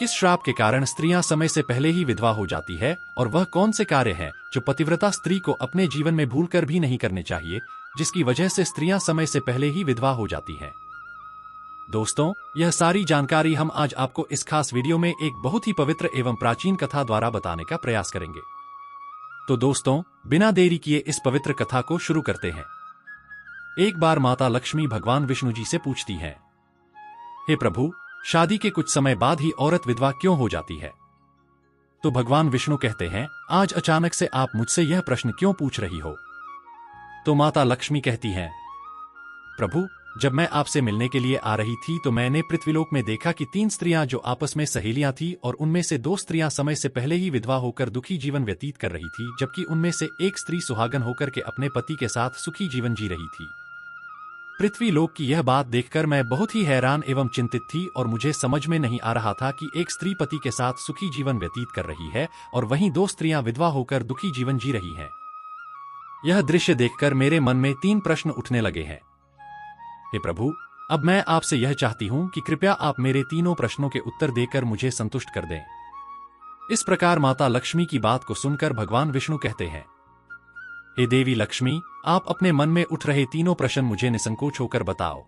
किस श्राप के कारण स्त्रियां समय से पहले ही विधवा हो जाती है और वह कौन से कार्य हैं जो पतिव्रता स्त्री को अपने जीवन में भूलकर भी नहीं करने चाहिए, जिसकी वजह से स्त्रियां समय से पहले ही विधवा हो जाती हैं। दोस्तों, यह सारी जानकारी हम आज आपको इस खास वीडियो में एक बहुत ही पवित्र एवं प्राचीन कथा द्वारा बताने का प्रयास करेंगे। तो दोस्तों, बिना देरी किए इस पवित्र कथा को शुरू करते हैं। एक बार माता लक्ष्मी भगवान विष्णु जी से पूछती हैं, हे प्रभु, शादी के कुछ समय बाद ही औरत विधवा क्यों हो जाती है? तो भगवान विष्णु कहते हैं, आज अचानक से आप मुझसे यह प्रश्न क्यों पूछ रही हो? तो माता लक्ष्मी कहती हैं, प्रभु, जब मैं आपसे मिलने के लिए आ रही थी तो मैंने पृथ्वीलोक में देखा कि 3 स्त्रियां जो आपस में सहेलियां थी और उनमें से 2 स्त्रियां समय से पहले ही विधवा होकर दुखी जीवन व्यतीत कर रही थी, जबकि उनमें से एक स्त्री सुहागन होकर के अपने पति के साथ सुखी जीवन जी रही थी। पृथ्वीलोक की यह बात देखकर मैं बहुत ही हैरान एवं चिंतित थी और मुझे समझ में नहीं आ रहा था कि एक स्त्री पति के साथ सुखी जीवन व्यतीत कर रही है और वहीं 2 स्त्रियां विधवा होकर दुखी जीवन जी रही हैं। यह दृश्य देखकर मेरे मन में 3 प्रश्न उठने लगे हैं। हे प्रभु, अब मैं आपसे यह चाहती हूं कि कृपया आप मेरे तीनों प्रश्नों के उत्तर देकर मुझे संतुष्ट कर दें। इस प्रकार माता लक्ष्मी की बात को सुनकर भगवान विष्णु कहते हैं, हे देवी लक्ष्मी, आप अपने मन में उठ रहे तीनों प्रश्न मुझे निसंकोच होकर बताओ।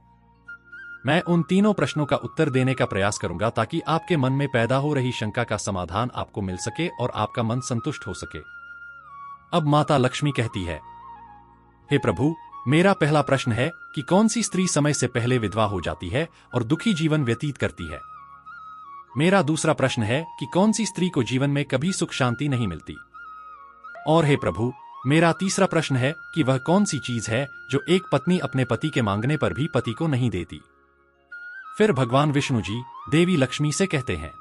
मैं उन तीनों प्रश्नों का उत्तर देने का प्रयास करूंगा ताकि आपके मन में पैदा हो रही शंका का समाधान आपको मिल सके और आपका मन संतुष्ट हो सके। अब माता लक्ष्मी कहती है, हे प्रभु, मेरा पहला प्रश्न है कि कौन सी स्त्री समय से पहले विधवा हो जाती है और दुखी जीवन व्यतीत करती है? मेरा दूसरा प्रश्न है कि कौन सी स्त्री को जीवन में कभी सुख शांति नहीं मिलती? और हे प्रभु, मेरा तीसरा प्रश्न है कि वह कौन सी चीज है जो एक पत्नी अपने पति के मांगने पर भी पति को नहीं देती? फिर भगवान विष्णु जी देवी लक्ष्मी से कहते हैं,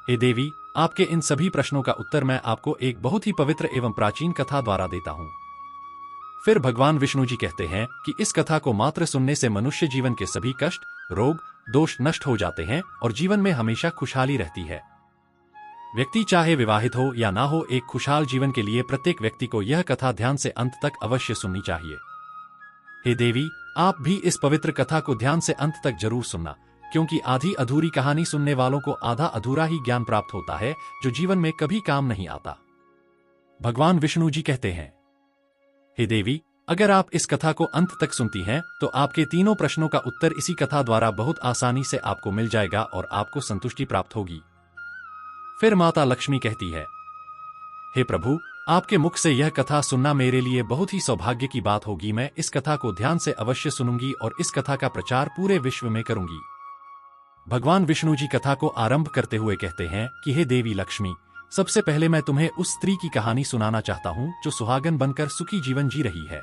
हे देवी, आपके इन सभी प्रश्नों का उत्तर मैं आपको एक बहुत ही पवित्र एवं प्राचीन कथा द्वारा देता हूं। फिर भगवान विष्णु जी कहते हैं कि इस कथा को मात्र सुनने से मनुष्य जीवन के सभी कष्ट, रोग, दोष नष्ट हो जाते हैं और जीवन में हमेशा खुशहाली रहती है। व्यक्ति चाहे विवाहित हो या ना हो, एक खुशहाल जीवन के लिए प्रत्येक व्यक्ति को यह कथा ध्यान से अंत तक अवश्य सुननी चाहिए। हे देवी, आप भी इस पवित्र कथा को ध्यान से अंत तक जरूर सुनना, क्योंकि आधी अधूरी कहानी सुनने वालों को आधा अधूरा ही ज्ञान प्राप्त होता है जो जीवन में कभी काम नहीं आता। भगवान विष्णु जी कहते हैं, हे देवी, अगर आप इस कथा को अंत तक सुनती हैं तो आपके तीनों प्रश्नों का उत्तर इसी कथा द्वारा बहुत आसानी से आपको मिल जाएगा और आपको संतुष्टि प्राप्त होगी। फिर माता लक्ष्मी कहती है, हे प्रभु, आपके मुख से यह कथा सुनना मेरे लिए बहुत ही सौभाग्य की बात होगी। मैं इस कथा को ध्यान से अवश्य सुनूंगी और इस कथा का प्रचार पूरे विश्व में करूंगी। भगवान विष्णु जी कथा को आरंभ करते हुए कहते हैं कि हे देवी लक्ष्मी, सबसे पहले मैं तुम्हें उस स्त्री की कहानी सुनाना चाहता हूं जो सुहागन बनकर सुखी जीवन जी रही है।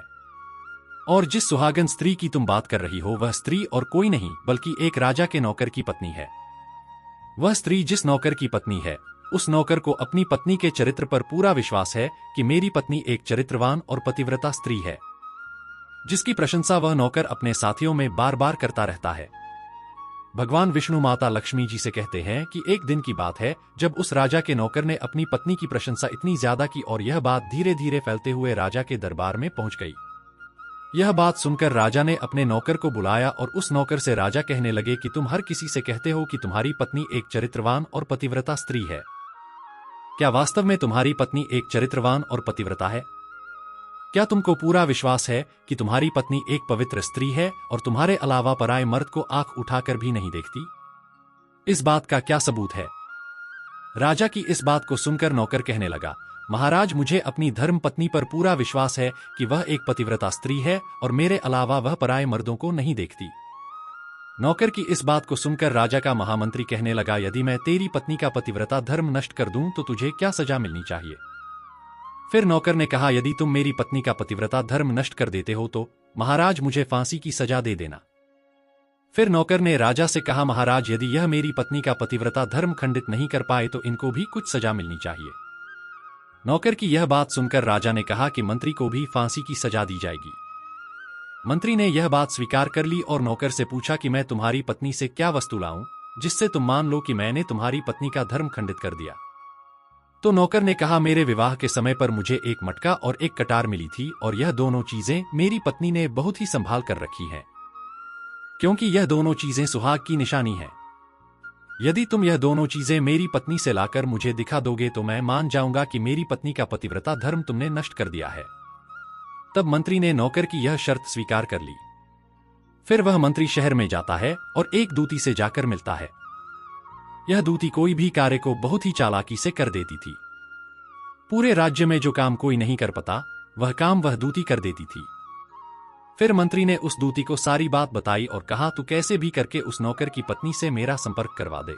और जिस सुहागन स्त्री की तुम बात कर रही हो, वह स्त्री और कोई नहीं बल्कि एक राजा के नौकर की पत्नी है। वह स्त्री जिस नौकर की पत्नी है, उस नौकर को अपनी पत्नी के चरित्र पर पूरा विश्वास है कि मेरी पत्नी एक चरित्रवान और पतिव्रता स्त्री है, जिसकी प्रशंसा वह नौकर अपने साथियों में बार बार करता रहता है। भगवान विष्णु माता लक्ष्मी जी से कहते हैं कि एक दिन की बात है जब उस राजा के नौकर ने अपनी पत्नी की प्रशंसा इतनी ज्यादा की और यह बात धीरे धीरे फैलते हुए राजा के दरबार में पहुंच गई। यह बात सुनकर राजा ने अपने नौकर को बुलाया और उस नौकर से राजा कहने लगे कि तुम हर किसी से कहते हो कि तुम्हारी पत्नी एक चरित्रवान और पतिव्रता स्त्री है। क्या वास्तव में तुम्हारी पत्नी एक चरित्रवान और पतिव्रता है? क्या तुमको पूरा विश्वास है कि तुम्हारी पत्नी एक पवित्र स्त्री है और तुम्हारे अलावा पराये मर्द को आंख उठाकर भी नहीं देखती? इस बात का क्या सबूत है? राजा की इस बात को सुनकर नौकर कहने लगा, महाराज, मुझे अपनी धर्म पत्नी पर पूरा विश्वास है कि वह एक पतिव्रता स्त्री है और मेरे अलावा वह पराये मर्दों को नहीं देखती। नौकर की इस बात को सुनकर राजा का महामंत्री कहने लगा, यदि मैं तेरी पत्नी का पतिव्रता धर्म नष्ट कर दूं तो तुझे क्या सजा मिलनी चाहिए? फिर नौकर ने कहा, यदि तुम मेरी पत्नी का पतिव्रता धर्म नष्ट कर देते हो तो महाराज मुझे फांसी की सजा दे देना। फिर नौकर ने राजा से कहा, महाराज, यदि यह मेरी पत्नी का पतिव्रता धर्म खंडित नहीं कर पाए तो इनको भी कुछ सजा मिलनी चाहिए। नौकर की यह बात सुनकर राजा ने कहा कि मंत्री को भी फांसी की सजा दी जाएगी। मंत्री ने यह बात स्वीकार कर ली और नौकर से पूछा कि मैं तुम्हारी पत्नी से क्या वस्तु लाऊं जिससे तुम मान लो कि मैंने तुम्हारी पत्नी का धर्म खंडित कर दिया। तो नौकर ने कहा, मेरे विवाह के समय पर मुझे एक मटका और एक कटार मिली थी और यह दोनों चीजें मेरी पत्नी ने बहुत ही संभाल कर रखी हैं, क्योंकि यह दोनों चीजें सुहाग की निशानी है। यदि तुम यह दोनों चीजें मेरी पत्नी से लाकर मुझे दिखा दोगे तो मैं मान जाऊंगा कि मेरी पत्नी का पतिव्रता धर्म तुमने नष्ट कर दिया है। तब मंत्री ने नौकर की यह शर्त स्वीकार कर ली। फिर वह मंत्री शहर में जाता है और एक दूती से जाकर मिलता है। यह दूती कोई भी कार्य को बहुत ही चालाकी से कर देती थी। पूरे राज्य में जो काम कोई नहीं कर पाता वह काम वह दूती कर देती थी। फिर मंत्री ने उस दूती को सारी बात बताई और कहा, तू कैसे भी करके उस नौकर की पत्नी से मेरा संपर्क करवा दे।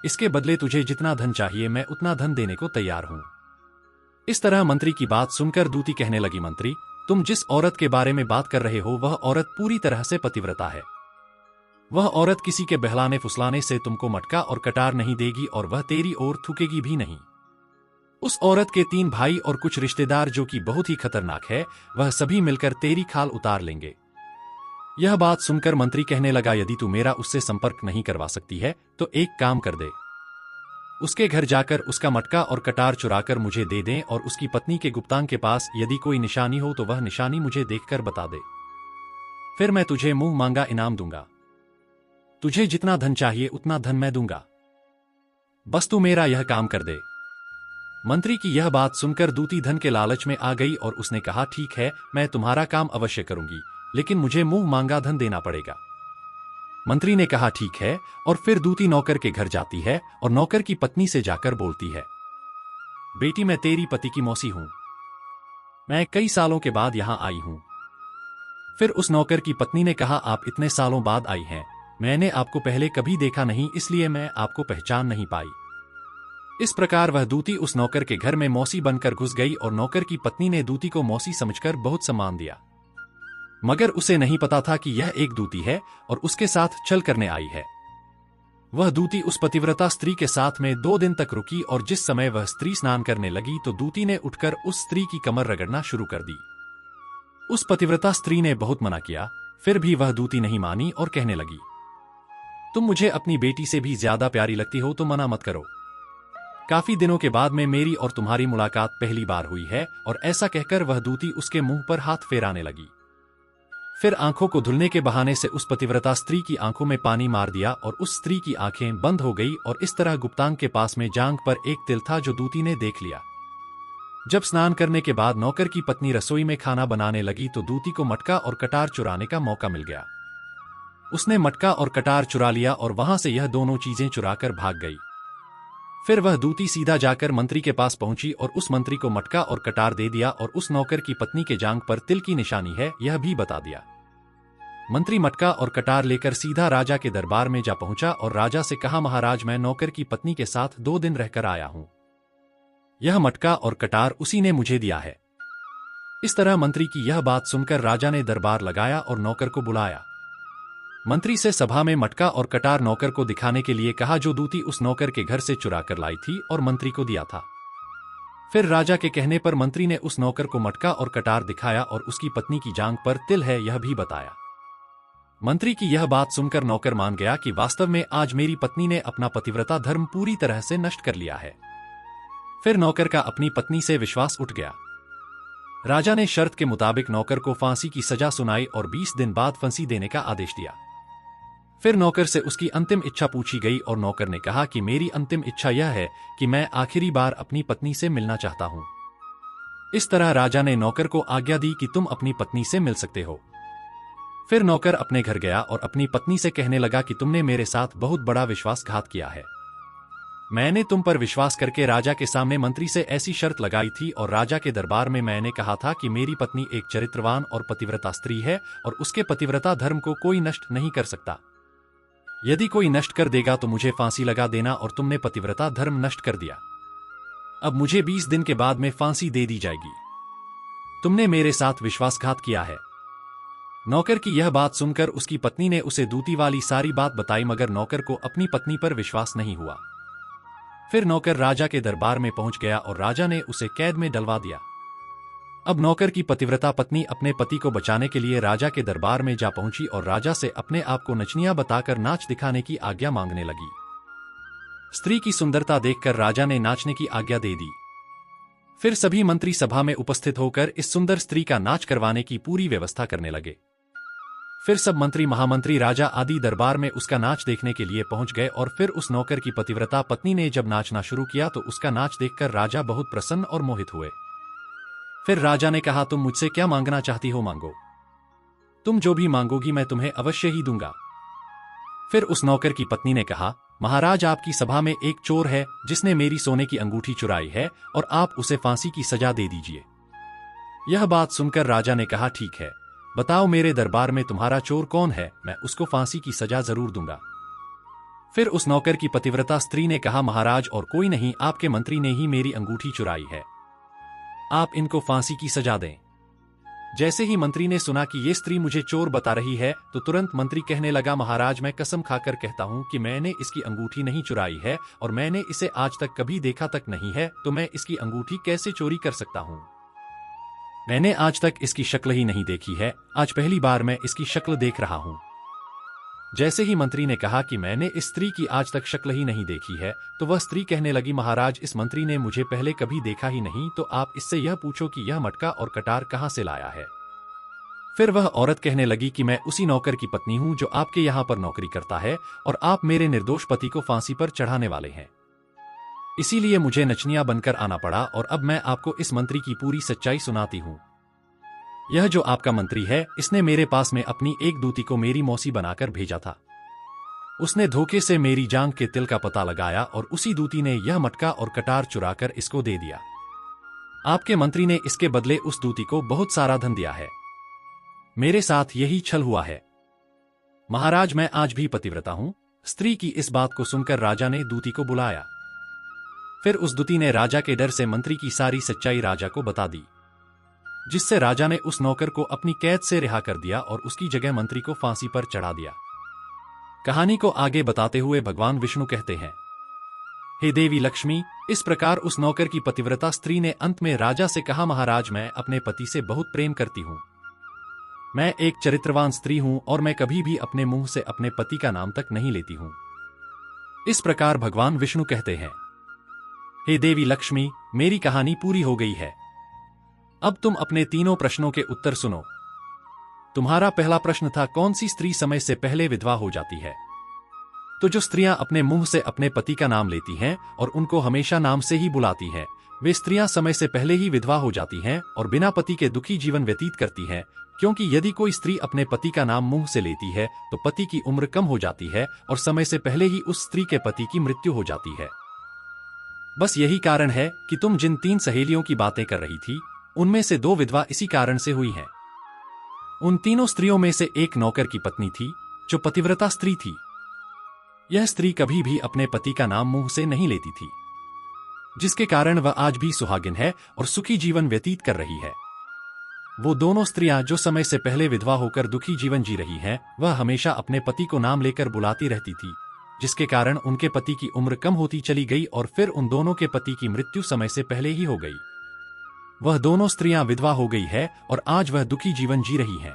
इसके बदले तुझे जितना धन चाहिए मैं उतना धन देने को तैयार हूं। इस तरह मंत्री की बात सुनकर दूती कहने लगी, मंत्री, तुम जिस औरत के बारे में बात कर रहे हो वह औरत पूरी तरह से पतिव्रता है। वह औरत किसी के बहलाने फुसलाने से तुमको मटका और कटार नहीं देगी और वह तेरी ओर थूकेगी भी नहीं। उस औरत के 3 भाई और कुछ रिश्तेदार जो कि बहुत ही खतरनाक है, वह सभी मिलकर तेरी खाल उतार लेंगे। यह बात सुनकर मंत्री कहने लगा, यदि तू मेरा उससे संपर्क नहीं करवा सकती है तो एक काम कर दे, उसके घर जाकर उसका मटका और कटार चुराकर मुझे दे दें और उसकी पत्नी के गुप्तांग के पास यदि कोई निशानी हो तो वह निशानी मुझे देखकर बता दे। फिर मैं तुझे मुंह मांगा इनाम दूंगा। तुझे जितना धन चाहिए उतना धन मैं दूंगा, बस तू मेरा यह काम कर दे। मंत्री की यह बात सुनकर दूती धन के लालच में आ गई और उसने कहा, ठीक है, मैं तुम्हारा काम अवश्य करूंगी, लेकिन मुझे मुंह मांगा धन देना पड़ेगा। मंत्री ने कहा, ठीक है, और फिर दूती नौकर के घर जाती है और नौकर की पत्नी से जाकर बोलती है, बेटी, मैं तेरी पति की मौसी हूं, मैं कई सालों के बाद यहां आई हूं। फिर उस नौकर की पत्नी ने कहा, आप इतने सालों बाद आई हैं, मैंने आपको पहले कभी देखा नहीं, इसलिए मैं आपको पहचान नहीं पाई। इस प्रकार वह दूती उस नौकर के घर में मौसी बनकर घुस गई और नौकर की पत्नी ने दूती को मौसी समझकर बहुत सम्मान दिया, मगर उसे नहीं पता था कि यह एक दूती है और उसके साथ छल करने आई है। वह दूती उस पतिव्रता स्त्री के साथ में 2 दिन तक रुकी और जिस समय वह स्त्री स्नान करने लगी तो दूती ने उठकर उस स्त्री की कमर रगड़ना शुरू कर दी। उस पतिव्रता स्त्री ने बहुत मना किया, फिर भी वह दूती नहीं मानी और कहने लगी, तुम मुझे अपनी बेटी से भी ज्यादा प्यारी लगती हो तो मना मत करो। काफी दिनों के बाद में मेरी और तुम्हारी मुलाकात पहली बार हुई है। और ऐसा कहकर वह दूती उसके मुंह पर हाथ फेराने लगी। फिर आंखों को धुलने के बहाने से उस पतिव्रता स्त्री की आंखों में पानी मार दिया और उस स्त्री की आंखें बंद हो गई और इस तरह गुप्तांग के पास में जांघ पर एक तिल था जो दूती ने देख लिया। जब स्नान करने के बाद नौकर की पत्नी रसोई में खाना बनाने लगी तो दूती को मटका और कटार चुराने का मौका मिल गया। उसने मटका और कटार चुरा लिया और वहां से यह दोनों चीजें चुराकर भाग गई। फिर वह दूती सीधा जाकर मंत्री के पास पहुंची और उस मंत्री को मटका और कटार दे दिया और उस नौकर की पत्नी के जांघ पर तिल की निशानी है यह भी बता दिया। मंत्री मटका और कटार लेकर सीधा राजा के दरबार में जा पहुंचा और राजा से कहा, महाराज, मैं नौकर की पत्नी के साथ 2 दिन रहकर आया हूं। यह मटका और कटार उसी ने मुझे दिया है। इस तरह मंत्री की यह बात सुनकर राजा ने दरबार लगाया और नौकर को बुलाया। मंत्री से सभा में मटका और कटार नौकर को दिखाने के लिए कहा जो दूती उस नौकर के घर से चुरा कर लाई थी और मंत्री को दिया था। फिर राजा के कहने पर मंत्री ने उस नौकर को मटका और कटार दिखाया और उसकी पत्नी की जांघ पर तिल है यह भी बताया। मंत्री की यह बात सुनकर नौकर मान गया कि वास्तव में आज मेरी पत्नी ने अपना पतिव्रता धर्म पूरी तरह से नष्ट कर लिया है। फिर नौकर का अपनी पत्नी से विश्वास उठ गया। राजा ने शर्त के मुताबिक नौकर को फांसी की सजा सुनाई और 20 दिन बाद फांसी देने का आदेश दिया। फिर नौकर से उसकी अंतिम इच्छा पूछी गई और नौकर ने कहा कि मेरी अंतिम इच्छा यह है कि मैं आखिरी बार अपनी पत्नी से मिलना चाहता हूं। इस तरह राजा ने नौकर को आज्ञा दी कि तुम अपनी पत्नी से मिल सकते हो। फिर नौकर अपने घर गया और अपनी पत्नी से कहने लगा कि तुमने मेरे साथ बहुत बड़ा विश्वासघात किया है। मैंने तुम पर विश्वास करके राजा के सामने मंत्री से ऐसी शर्त लगाई थी और राजा के दरबार में मैंने कहा था कि मेरी पत्नी एक चरित्रवान और पतिव्रता स्त्री है और उसके पतिव्रता धर्म को कोई नष्ट नहीं कर सकता। यदि कोई नष्ट कर देगा तो मुझे फांसी लगा देना और तुमने पतिव्रता धर्म नष्ट कर दिया। अब मुझे 20 दिन के बाद में फांसी दे दी जाएगी। तुमने मेरे साथ विश्वासघात किया है। नौकर की यह बात सुनकर उसकी पत्नी ने उसे दूती वाली सारी बात बताई, मगर नौकर को अपनी पत्नी पर विश्वास नहीं हुआ। फिर नौकर राजा के दरबार में पहुंच गया और राजा ने उसे कैद में डलवा दिया। अब नौकर की पतिव्रता पत्नी अपने पति को बचाने के लिए राजा के दरबार में जा पहुंची और राजा से अपने आप को नचनिया बताकर नाच दिखाने की आज्ञा मांगने लगी। स्त्री की सुंदरता देखकर राजा ने नाचने की आज्ञा दे दी। फिर सभी मंत्री सभा में उपस्थित होकर इस सुंदर स्त्री का नाच करवाने की पूरी व्यवस्था करने लगे। फिर सब मंत्री, महामंत्री, राजा आदि दरबार में उसका नाच देखने के लिए पहुंच गए और फिर उस नौकर की पतिव्रता पत्नी ने जब नाचना शुरू किया तो उसका नाच देखकर राजा बहुत प्रसन्न और मोहित हुए। फिर राजा ने कहा, तुम मुझसे क्या मांगना चाहती हो, मांगो। तुम जो भी मांगोगी मैं तुम्हें अवश्य ही दूंगा। फिर उस नौकर की पत्नी ने कहा, महाराज, आपकी सभा में एक चोर है जिसने मेरी सोने की अंगूठी चुराई है और आप उसे फांसी की सजा दे दीजिए। यह बात सुनकर राजा ने कहा, ठीक है, बताओ मेरे दरबार में तुम्हारा चोर कौन है, मैं उसको फांसी की सजा जरूर दूंगा। फिर उस नौकर की पतिव्रता स्त्री ने कहा, महाराज, और कोई नहीं, आपके मंत्री ने ही मेरी अंगूठी चुराई है, आप इनको फांसी की सजा दें। जैसे ही मंत्री ने सुना कि ये स्त्री मुझे चोर बता रही है तो तुरंत मंत्री कहने लगा, महाराज, मैं कसम खाकर कहता हूं कि मैंने इसकी अंगूठी नहीं चुराई है और मैंने इसे आज तक कभी देखा तक नहीं है, तो मैं इसकी अंगूठी कैसे चोरी कर सकता हूं। मैंने आज तक इसकी शक्ल ही नहीं देखी है, आज पहली बार मैं इसकी शक्ल देख रहा हूं। जैसे ही मंत्री ने कहा कि मैंने इस स्त्री की आज तक शक्ल ही नहीं देखी है तो वह स्त्री कहने लगी, महाराज, इस मंत्री ने मुझे पहले कभी देखा ही नहीं, तो आप इससे यह पूछो कि यह मटका और कटार कहां से लाया है। फिर वह औरत कहने लगी कि मैं उसी नौकर की पत्नी हूं जो आपके यहां पर नौकरी करता है और आप मेरे निर्दोष पति को फांसी पर चढ़ाने वाले हैं, इसीलिए मुझे नचनिया बनकर आना पड़ा और अब मैं आपको इस मंत्री की पूरी सच्चाई सुनाती हूं। यह जो आपका मंत्री है, इसने मेरे पास में अपनी एक दूती को मेरी मौसी बनाकर भेजा था। उसने धोखे से मेरी जांघ के तिल का पता लगाया और उसी दूती ने यह मटका और कटार चुराकर इसको दे दिया। आपके मंत्री ने इसके बदले उस दूती को बहुत सारा धन दिया है। मेरे साथ यही छल हुआ है। महाराज, मैं आज भी पतिव्रता हूं। स्त्री की इस बात को सुनकर राजा ने दूती को बुलाया। फिर उस दूती ने राजा के डर से मंत्री की सारी सच्चाई राजा को बता दी, जिससे राजा ने उस नौकर को अपनी कैद से रिहा कर दिया और उसकी जगह मंत्री को फांसी पर चढ़ा दिया। कहानी को आगे बताते हुए भगवान विष्णु कहते हैं, हे देवी लक्ष्मी, इस प्रकार उस नौकर की पतिव्रता स्त्री ने अंत में राजा से कहा, महाराज, मैं अपने पति से बहुत प्रेम करती हूं। मैं एक चरित्रवान स्त्री हूं और मैं कभी भी अपने मुंह से अपने पति का नाम तक नहीं लेती हूं। इस प्रकार भगवान विष्णु कहते हैं, हे देवी लक्ष्मी, मेरी कहानी पूरी हो गई है। अब तुम अपने तीनों प्रश्नों के उत्तर सुनो। तुम्हारा पहला प्रश्न था, कौन सी स्त्री समय से पहले विधवा हो जाती है? तो जो स्त्रियां अपने मुंह से अपने पति का नाम लेती हैं और उनको हमेशा नाम से ही बुलाती हैं, वे स्त्रियां समय से पहले ही विधवा हो जाती हैं और बिना पति के दुखी जीवन व्यतीत करती हैं, क्योंकि यदि कोई स्त्री अपने पति का नाम मुंह से लेती है तो पति की उम्र कम हो जाती है और समय से पहले ही उस स्त्री के पति की मृत्यु हो जाती है। बस यही कारण है कि तुम जिन 3 सहेलियों की बातें कर रही थी, उनमें से 2 विधवा इसी कारण से हुई हैं। उन तीनों स्त्रियों में से एक नौकर की पत्नी थी, जो पतिव्रता स्त्री थी। यह स्त्री कभी भी अपने पति का नाम मुंह से नहीं लेती थी, जिसके कारण वह आज भी सुहागिन है और सुखी जीवन व्यतीत कर रही है। वो दोनों स्त्रियां जो समय से पहले विधवा होकर दुखी जीवन जी रही हैं, वह हमेशा अपने पति को नाम लेकर बुलाती रहती थी, जिसके कारण उनके पति की उम्र कम होती चली गई और फिर उन दोनों के पति की मृत्यु समय से पहले ही हो गई। वह दोनों स्त्रियां विधवा हो गई है और आज वह दुखी जीवन जी रही हैं।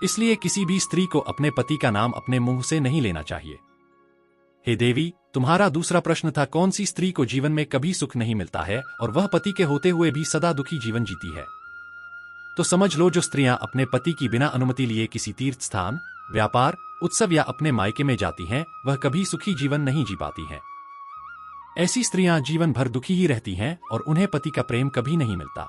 इसलिए किसी भी स्त्री को अपने पति का नाम अपने मुंह से नहीं लेना चाहिए। हे देवी, तुम्हारा दूसरा प्रश्न था, कौन सी स्त्री को जीवन में कभी सुख नहीं मिलता है और वह पति के होते हुए भी सदा दुखी जीवन जीती है? तो समझ लो, जो स्त्रियां अपने पति की बिना अनुमति लिए किसी तीर्थ स्थान, व्यापार, उत्सव या अपने मायके में जाती हैं, वह कभी सुखी जीवन नहीं जी पाती हैं। ऐसी स्त्रियां जीवन भर दुखी ही रहती हैं और उन्हें पति का प्रेम कभी नहीं मिलता।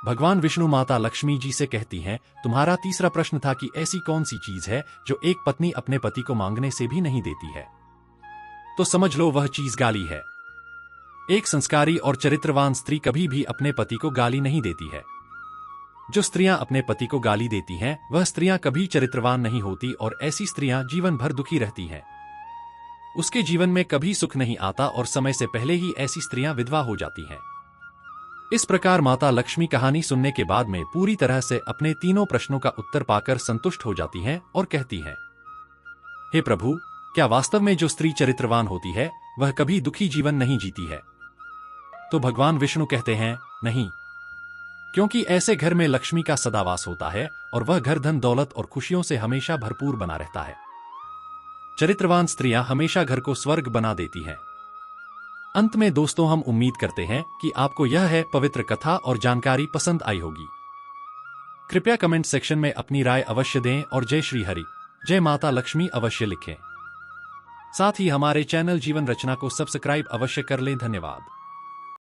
भगवान विष्णु माता लक्ष्मी जी से कहती हैं, तुम्हारा तीसरा प्रश्न था कि ऐसी कौन सी चीज है जो एक पत्नी अपने पति को मांगने से भी नहीं देती है? तो समझ लो, वह चीज गाली है। एक संस्कारी और चरित्रवान स्त्री कभी भी अपने पति को गाली नहीं देती है। जो स्त्रियां अपने पति को गाली देती हैं, वह स्त्रियां कभी चरित्रवान नहीं होती और ऐसी स्त्रियां जीवन भर दुखी रहती हैं। उसके जीवन में कभी सुख नहीं आता और समय से पहले ही ऐसी स्त्रियां विधवा हो जाती हैं। इस प्रकार माता लक्ष्मी कहानी सुनने के बाद में पूरी तरह से अपने तीनों प्रश्नों का उत्तर पाकर संतुष्ट हो जाती हैं और कहती हैं, हे प्रभु, क्या वास्तव में जो स्त्री चरित्रवान होती है वह कभी दुखी जीवन नहीं जीती है? तो भगवान विष्णु कहते हैं, नहीं, क्योंकि ऐसे घर में लक्ष्मी का सदावास होता है और वह घर धन दौलत और खुशियों से हमेशा भरपूर बना रहता है। चरित्रवान स्त्रियां हमेशा घर को स्वर्ग बना देती हैं। अंत में दोस्तों, हम उम्मीद करते हैं कि आपको यह है पवित्र कथा और जानकारी पसंद आई होगी। कृपया कमेंट सेक्शन में अपनी राय अवश्य दें और जय श्री हरि, जय माता लक्ष्मी अवश्य लिखें। साथ ही हमारे चैनल जीवन रचना को सब्सक्राइब अवश्य कर लें। धन्यवाद।